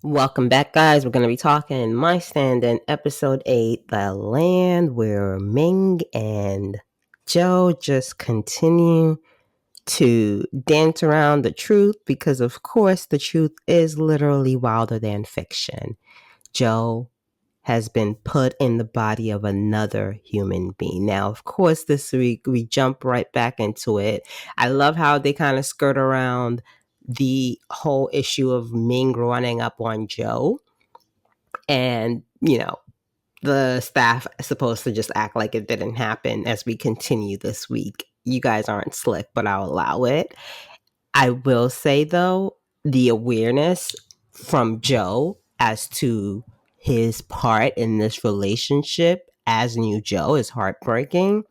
Welcome back, guys. We're going to be talking My Stand in episode 8, The Land Where Ming and Joe just continue to dance around the truth because, of course, the truth is literally wilder than fiction. Joe has been put in the body of another human being. Now, of course, this week we jump right back into it. I love how they kind of skirt around the whole issue of Ming running up on Joe. And, the staff is supposed to just act like it didn't happen as we continue this week. You guys aren't slick, but I'll allow it. I will say, though, the awareness from Joe as to his part in this relationship as new Joe is heartbreaking,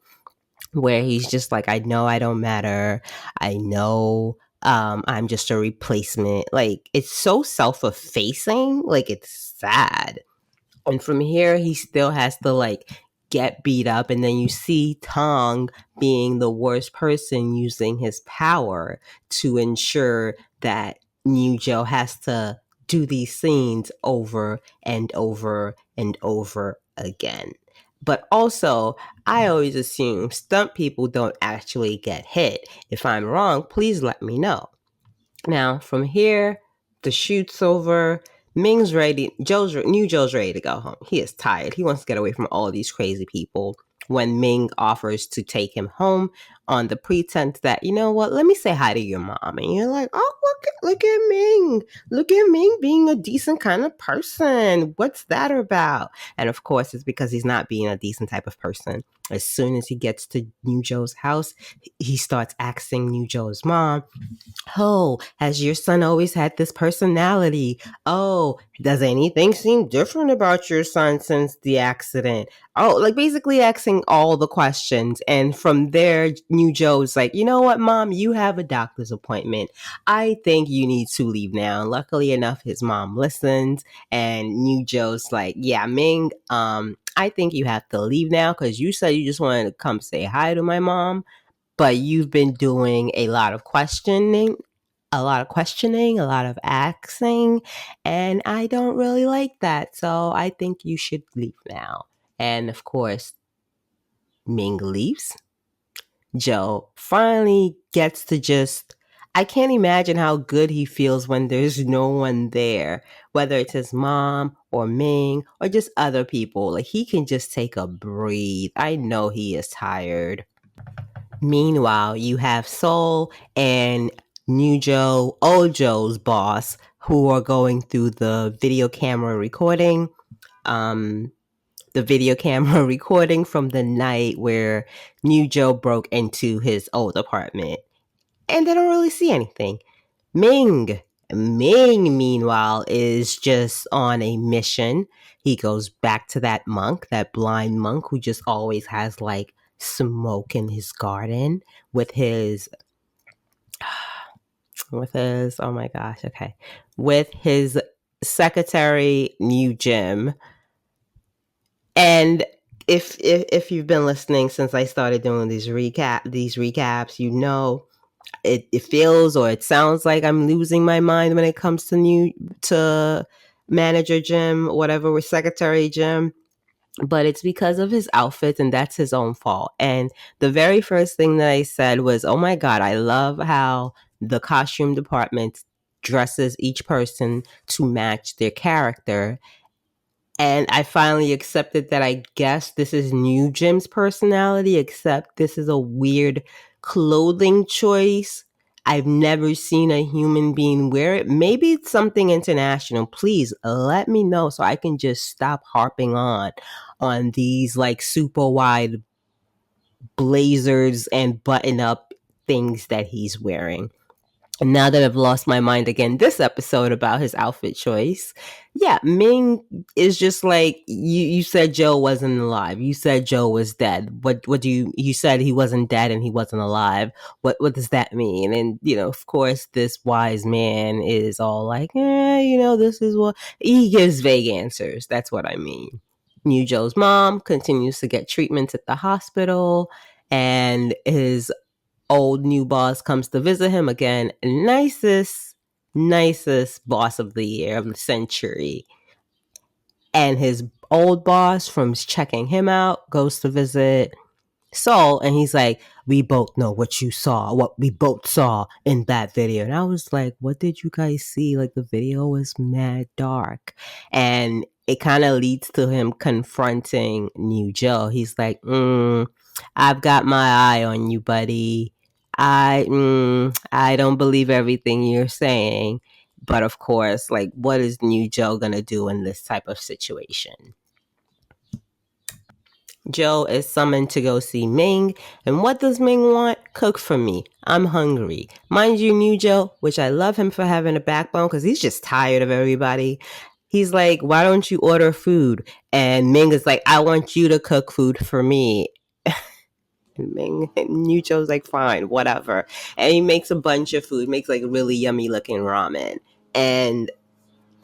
where he's just like, I know I don't matter. I know I'm just a replacement. Like, it's so self-effacing. Like, it's sad. And from here, he still has to like get beat up. And then you see Tong being the worst person using his power to ensure that New Joe has to do these scenes over and over and over again. But also, I always assume stunt people don't actually get hit. If I'm wrong, please let me know. Now, from here, the shoot's over. Ming's ready. New Joe's ready to go home. He is tired. He wants to get away from all these crazy people. When Ming offers to take him home on the pretense that, you know what, let me say hi to your mom. And you're like, oh, look at Ming. Look at Ming being a decent kind of person. What's that about? And of course, it's because he's not being a decent type of person. As soon as he gets to New Joe's house, he starts asking New Joe's mom, oh, has your son always had this personality? Oh, does anything seem different about your son since the accident? Oh, like basically asking all the questions. And from there, New Joe's like, you know what, mom, you have a doctor's appointment. I think you need to leave now. And luckily enough, his mom listens. And New Joe's like, yeah, Ming, I think you have to leave now because you said you just wanted to come say hi to my mom, but you've been doing a lot of questioning, a lot of asking, and I don't really like that. So I think you should leave now. And of course, Ming leaves. Joe finally gets to just, I can't imagine how good he feels when there's no one there, whether it's his mom or Ming or just other people. Like, he can just take a breathe. I know he is tired. Meanwhile, you have Sol and New Joe, old Joe's boss, who are going through the video camera recording. The video camera recording from the night where New Joe broke into his old apartment. And they don't really see anything. Ming, meanwhile, is just on a mission. He goes back to that monk, that blind monk who just always has like smoke in his garden with his oh my gosh, okay. With his secretary, New Jim. And if you've been listening since I started doing these recaps, you know it feels or it sounds like I'm losing my mind when it comes to manager Jim, whatever, with secretary Jim. But it's because of his outfits, and that's his own fault. And the very first thing that I said was, oh my God, I love how the costume department dresses each person to match their character. And I finally accepted that I guess this is New Jim's personality, except this is a weird clothing choice. I've never seen a human being wear it. Maybe it's something international. Please let me know so I can just stop harping on these like super wide blazers and button up things that he's wearing. And now that I've lost my mind again this episode about his outfit choice, yeah, Ming is just like, you said Joe wasn't alive. You said Joe was dead. What do you said he wasn't dead and he wasn't alive. What does that mean? And, of course, this wise man is all like, this is what, he gives vague answers. That's what I mean. New Joe's mom continues to get treatments at the hospital, and his old new boss comes to visit him again. Nicest nicest boss of the year, of the century. And his old boss, from checking him out, goes to visit Sol, and he's like, we both know what you saw, what we both saw in that video. And I was like, what did you guys see? Like, the video was mad dark. And it kind of leads to him confronting New Joe. He's like, I've got my eye on you, buddy. I don't believe everything you're saying. But of course, like, what is New Joe gonna do in this type of situation? Joe is summoned to go see Ming, and what does Ming want? Cook for me. I'm hungry. Mind you, New Joe, which I love him for having a backbone because he's just tired of everybody. He's like, why don't you order food? And Ming is like, I want you to cook food for me. And New Joe's like, fine, whatever. And he makes a bunch of food, makes like really yummy looking ramen. And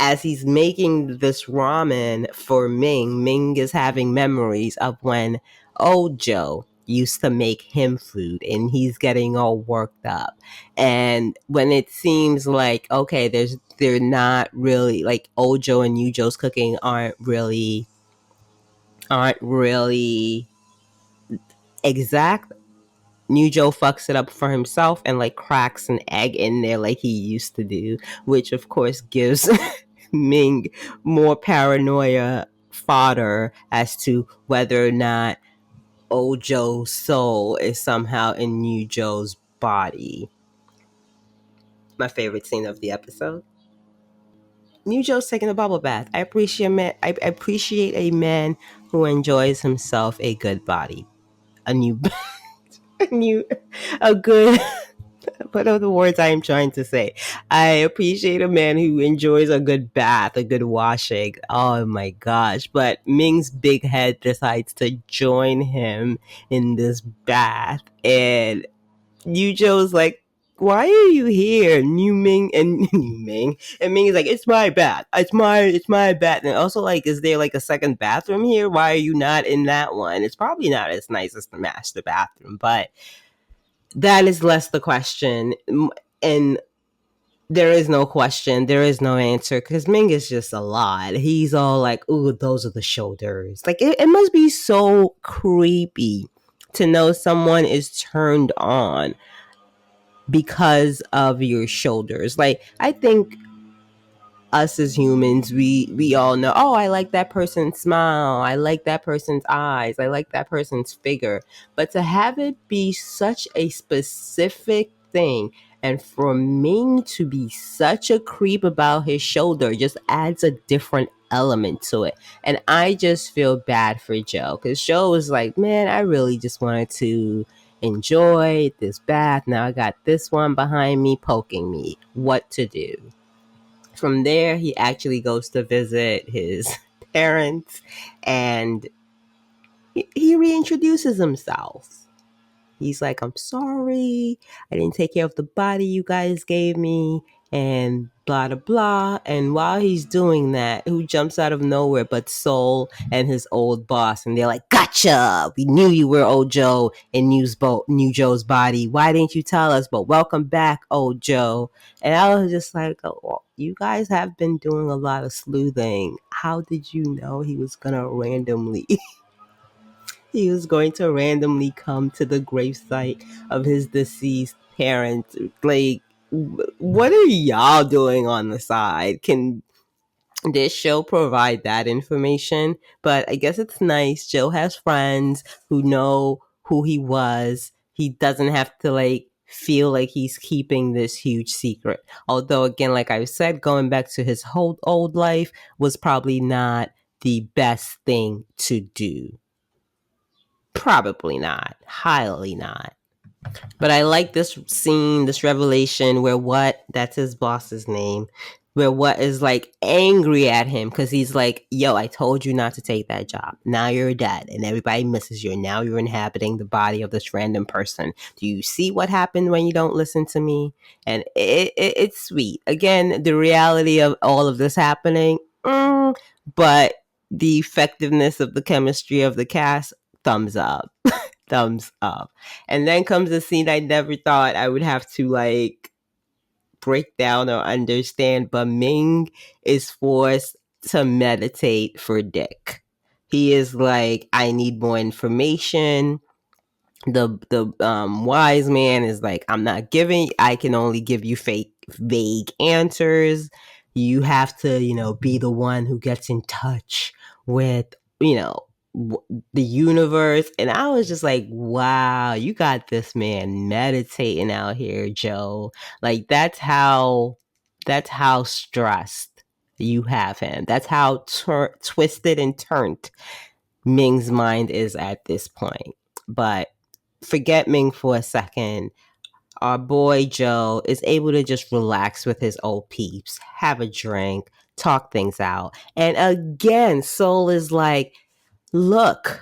as he's making this ramen for Ming, Ming is having memories of when old Joe used to make him food, and he's getting all worked up. And when it seems like, okay, they're not really, like, old Joe and new Joe's cooking aren't really exact, New Joe fucks it up for himself and like cracks an egg in there like he used to do, which of course gives Ming more paranoia fodder as to whether or not old Joe's soul is somehow in New Joe's body. My favorite scene of the episode. New Joe's taking a bubble bath. I appreciate a man who enjoys himself a good body. A good what are the words I am trying to say? I appreciate a man who enjoys a good bath, a good washing. Oh my gosh. But Ming's big head decides to join him in this bath. And Yu Joe's like, why are you here? New Ming and Ming is like, it's my bath. It's my bath. And also, like, is there like a second bathroom here? Why are you not in that one? It's probably not as nice as the master bathroom, but that is less the question. And there is no question. There is no answer because Ming is just a lot. He's all like, ooh, those are the shoulders. Like, it must be so creepy to know someone is turned on because of your shoulders. Like, I think us as humans, we all know, oh, I like that person's smile, I like that person's eyes, I like that person's figure. But to have it be such a specific thing, and for Ming to be such a creep about his shoulder, just adds a different element to it. And I just feel bad for Joe, because Joe was like, man, I really just wanted to enjoy this bath. Now I got this one behind me poking me. What to do? From there, he actually goes to visit his parents, and he reintroduces himself. He's like, I'm sorry, I didn't take care of the body you guys gave me, and blah, blah, blah. And while he's doing that, who jumps out of nowhere but Sol and his old boss? And they're like, gotcha! We knew you were old Joe in New Joe's body. Why didn't you tell us? But welcome back, old Joe. And I was just like, oh, well, you guys have been doing a lot of sleuthing. How did you know he was going to randomly come to the gravesite of his deceased parents? Like, what are y'all doing on the side? Can this show provide that information? But I guess it's nice. Joe has friends who know who he was. He doesn't have to like feel like he's keeping this huge secret. Although, again, like I said, going back to his whole old life was probably not the best thing to do. Probably not. Highly not. But I like this scene, this revelation where that's his boss's name, where What is like angry at him because he's like, yo, I told you not to take that job. Now you're dead and everybody misses you. And now you're inhabiting the body of this random person. Do you see what happened when you don't listen to me? And it's sweet. Again, the reality of all of this happening, but the effectiveness of the chemistry of the cast, thumbs up. Thumbs up. And then comes a scene I never thought I would have to like break down or understand, but Ming is forced to meditate for Dick. He is like, I need more information. The wise man is like, I'm not giving, I can only give you vague answers. You have to, be the one who gets in touch with, the universe. And I was just like, wow, you got this man meditating out here, Joe. Like, that's how stressed you have him. That's how twisted and turned Ming's mind is at this point. But forget Ming for a second. Our boy Joe is able to just relax with his old peeps, have a drink, talk things out. And again, Sol is like, look,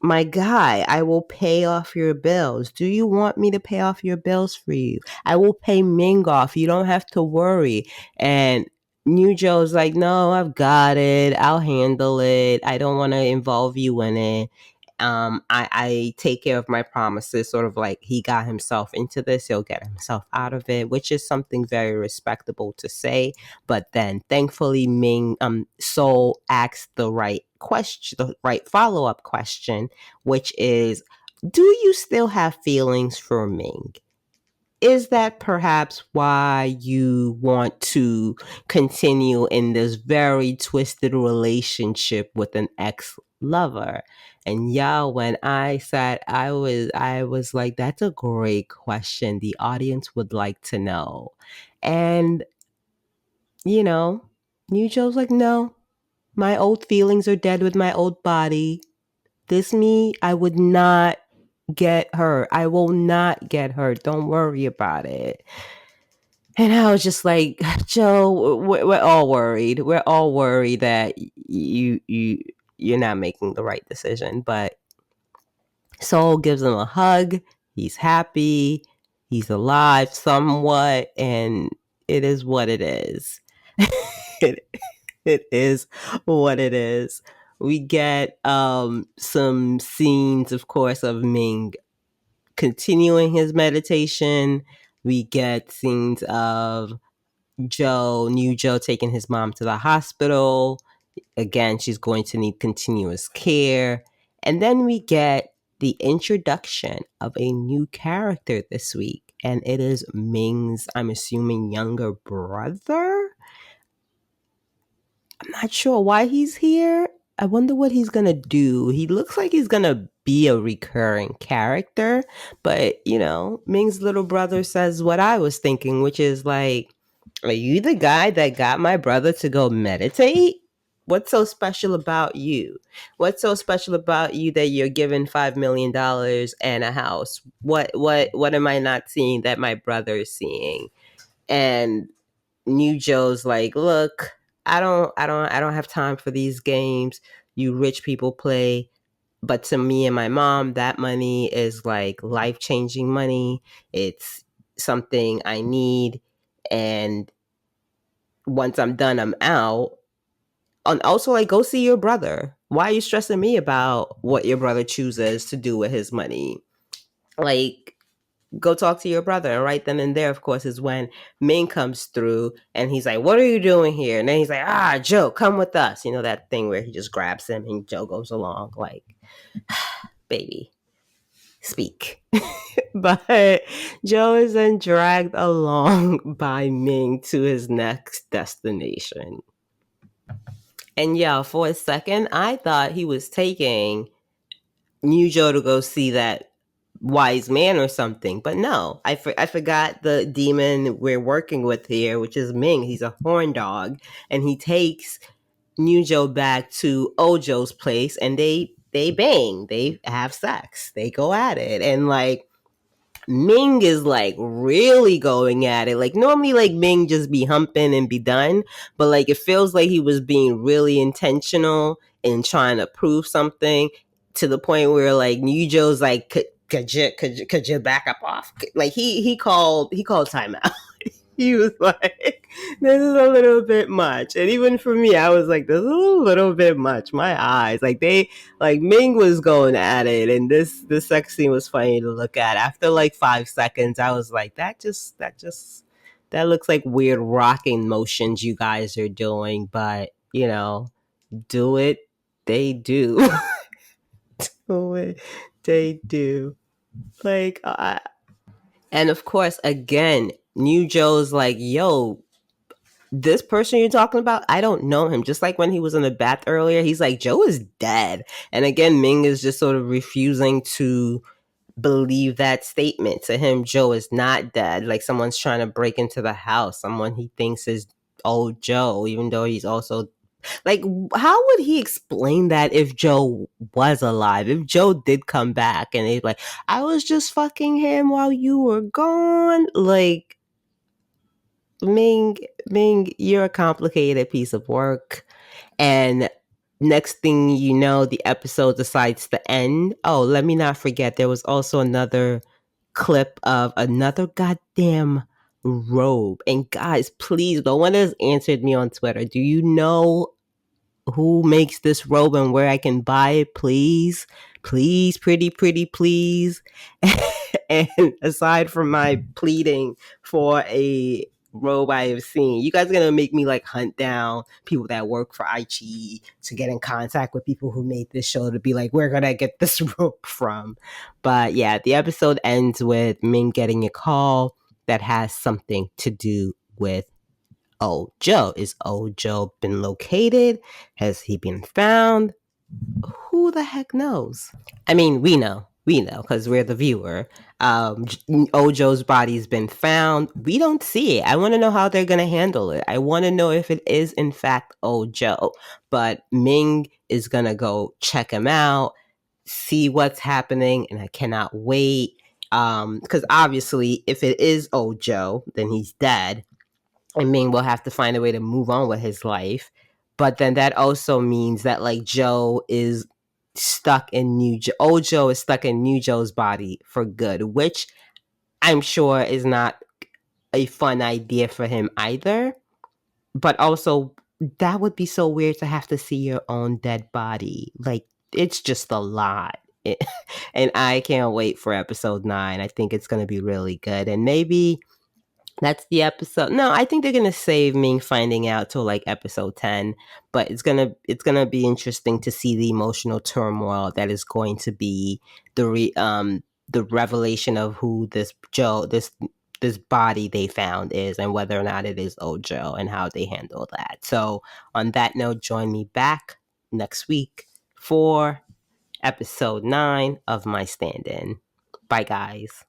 my guy, I will pay off your bills. Do you want me to pay off your bills for you? I will pay Ming off. You don't have to worry. And New Joe's like, no, I've got it. I'll handle it. I don't want to involve you in it. I take care of my promises, sort of like he got himself into this, he'll get himself out of it, which is something very respectable to say. But then thankfully Sol asked the right question, the right follow-up question, which is, do you still have feelings for Ming? Is that perhaps why you want to continue in this very twisted relationship with an ex-lover? And when I sat, I was like, that's a great question. The audience would like to know. And, New Joe's like, no, my old feelings are dead with my old body. This me, I would not get hurt. I will not get hurt. Don't worry about it. And I was just like, Joe, we're all worried. We're all worried that you're not making the right decision. But Sol gives him a hug. He's happy. He's alive somewhat, and it is what it is. It is what it is. We get some scenes, of course, of Ming continuing his meditation. We get scenes of New Joe taking his mom to the hospital. Again, she's going to need continuous care. And then we get the introduction of a new character this week. And it is Ming's, I'm assuming, younger brother. I'm not sure why he's here. I wonder what he's going to do. He looks like he's going to be a recurring character. But, Ming's little brother says what I was thinking, which is like, are you the guy that got my brother to go meditate? What's so special about you? What's so special about you that you're given $5 million and a house? What am I not seeing that my brother is seeing? And New Joe's like, look, I don't have time for these games you rich people play. But to me and my mom, that money is like life-changing money. It's something I need. And once I'm done, I'm out. And also, like, go see your brother. Why are you stressing me about what your brother chooses to do with his money? Like, go talk to your brother. And right then and there, of course, is when Ming comes through and he's like, what are you doing here? And then he's like, Joe, come with us. That thing where he just grabs him and Joe goes along like, baby, speak. But Joe is then dragged along by Ming to his next destination. And for a second, I thought he was taking New Joe to go see that wise man or something. But no, I forgot the demon we're working with here, which is Ming. He's a horn dog. And he takes New Joe back to Ojo's place and they bang. They have sex. They go at it. And like, Ming is like really going at it. Like normally like Ming just be humping and be done. But like it feels like he was being really intentional in trying to prove something to the point where like New Joe's like, could you back up off? Like he called timeout. He was like, this is a little bit much. And even for me, I was like, this is a little bit much. My eyes, like Ming was going at it. And this sex scene was funny to look at. After like 5 seconds, I was like, that just That looks like weird rocking motions you guys are doing, but do it. They do. Do it. They do. Like, and of course, again, New Joe's like, yo, this person you're talking about, I don't know him. Just like when he was in the bath earlier, he's like, Joe is dead. And again, Ming is just sort of refusing to believe that statement. To him, Joe is not dead. Like someone's trying to break into the house. Someone he thinks is old Joe, even though he's also like, how would he explain that if Joe was alive? If Joe did come back and he's like, I was just fucking him while you were gone. Like, Ming, you're a complicated piece of work. And next thing you know, the episode decides to end. Oh, let me not forget, there was also another clip of another goddamn robe. And guys, please, no one has answered me on Twitter. Do you know who makes this robe and where I can buy it? Please, pretty, please. And aside from my pleading for a robe I have seen, you guys are gonna make me like hunt down people that work for iQIYI to get in contact with people who made this show to be like, where gonna get this robe from? But yeah, the episode ends with Ming getting a call that has something to do with old Joe. Is old Joe been located? Has he been found? Who the heck knows? I mean, we know because we're the viewer. Old Joe's body's been found. We don't see it. I want to know how they're going to handle it. I want to know if it is in fact old Joe. But Ming is going to go check him out, see what's happening, and I cannot wait. Because obviously, if it is old Joe, then he's dead. I mean, we'll have to find a way to move on with his life. But then that also means that like Joe is stuck in old Joe is stuck in new Joe's body for good, which I'm sure is not a fun idea for him either. But also, that would be so weird to have to see your own dead body. Like, it's just a lot. And I can't wait for episode 9. I think it's going to be really good. And maybe that's the episode. No, I think they're gonna save Ming finding out till like episode 10. But it's gonna be interesting to see the emotional turmoil that is going to be the revelation of who this Joe this body they found is, and whether or not it is old Joe, and how they handle that. So on that note, join me back next week for episode 9 of My Stand-In. Bye guys.